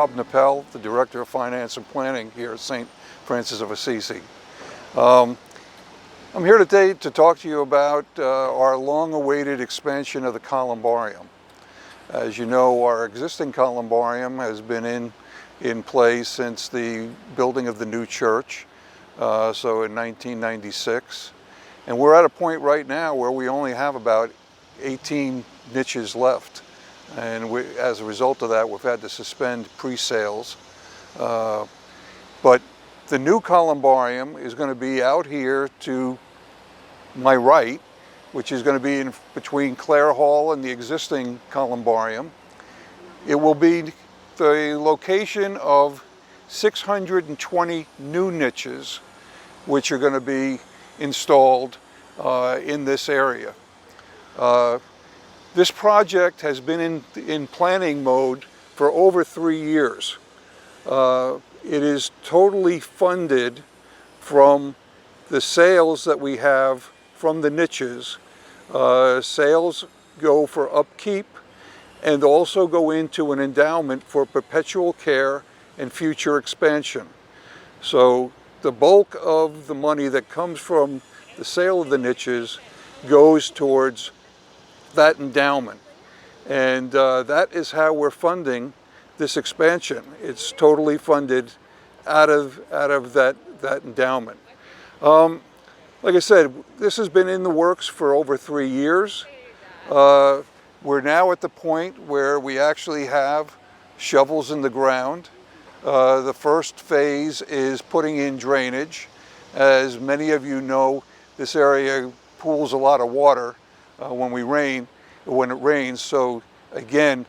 Bob Nappel, the Director of Finance and Planning here at St. Francis of Assisi. I'm here today to talk to you about our long-awaited expansion of the Columbarium. As you know, our existing Columbarium has been in place since the building of the new church, so in 1996. And we're at a point right now where we only have about 18 niches left. And as a result of that, we've had to suspend pre-sales. But the new Columbarium is going to be out here to my right, which is going to be in between Clare Hall and the existing Columbarium. It will be the location of 620 new niches, which are going to be installed in this area. This project has been in planning mode for over 3 years. It is totally funded from the sales that we have from the niches. Sales go for upkeep and also go into an endowment for perpetual care and future expansion. So the bulk of the money that comes from the sale of the niches goes towards that endowment. And that is how we're funding this expansion. It's totally funded out of that endowment. Like I said, this has been in the works for over 3 years. We're now at the point where we actually have shovels in the ground. The first phase is putting in drainage. As many of you know, this area pools a lot of water when it rains. So again,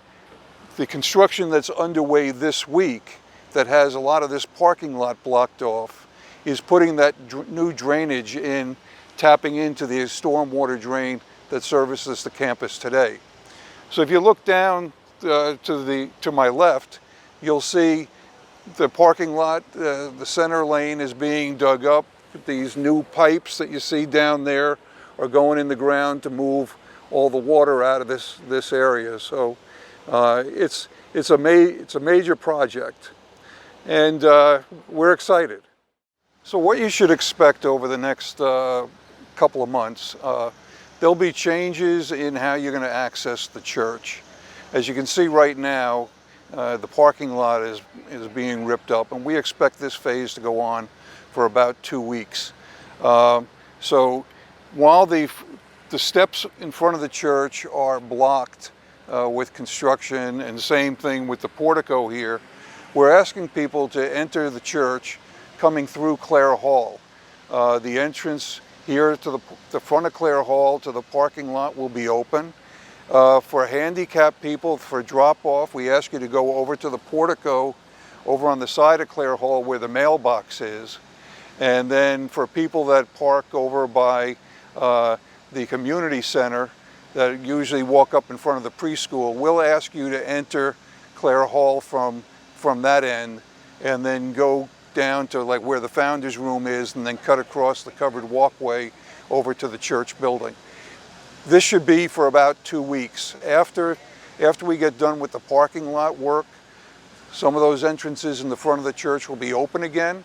the construction that's underway this week that has a lot of this parking lot blocked off is putting that new drainage in, tapping into the stormwater that services the campus today. So if you look down to my left, you'll see the parking lot, the center lane is being dug up. These new pipes that you see down there are going in the ground to move all the water out of this area. So it's a major project, and we're excited. So what you should expect over the next couple of months, there'll be changes in how you're going to access the church. As you can see right now, the parking lot is being ripped up, and we expect this phase to go on for about 2 weeks. So while the steps in front of the church are blocked with construction, and same thing with the portico here, we're asking people to enter the church coming through Clare Hall. The entrance here to the front of Clare Hall to the parking lot will be open. For handicapped people, for drop-off, we ask you to go over to the portico over on the side of Clare Hall where the mailbox is. And then for people that park over by the community center that usually walk up in front of the preschool, we'll ask you to enter Clare Hall from that end and then go down to like where the founder's room is and then cut across the covered walkway over to the church building. This should be for about 2 weeks. After we get done with the parking lot work, some of those entrances in the front of the church will be open again.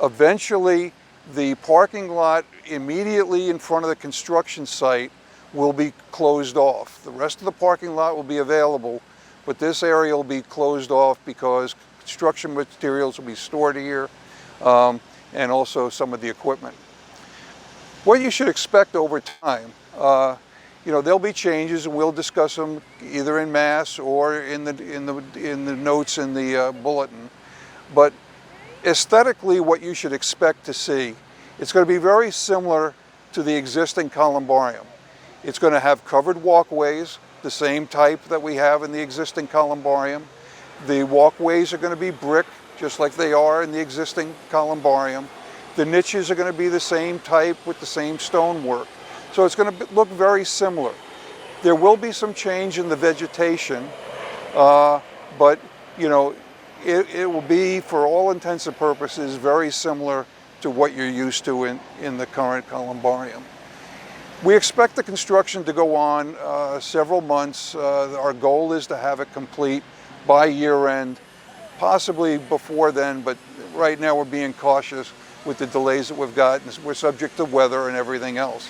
Eventually, the parking lot immediately in front of the construction site will be closed off. The rest of the parking lot will be available, but this area will be closed off because construction materials will be stored here, and also some of the equipment. What you should expect over time, there'll be changes, and we'll discuss them either in mass or in the notes in the bulletin. But aesthetically, what you should expect to see, it's going to be very similar to the existing Columbarium. It's going to have covered walkways, the same type that we have in the existing Columbarium. The walkways are going to be brick, just like they are in the existing Columbarium. The niches are going to be the same type with the same stonework. So it's going to look very similar. There will be some change in the vegetation, but it will be, for all intents and purposes, very similar to what you're used to in the current Columbarium. We expect the construction to go on several months. Our goal is to have it complete by year end. possibly before then, but right now we're being cautious with the delays that we've got, and we're subject to weather and everything else.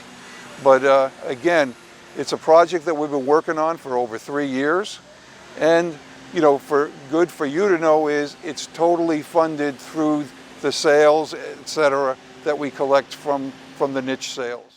But again, it's a project that we've been working on for over 3 years, and you know, good for you to know is it's totally funded through the sales, etc., that we collect from the niche sales.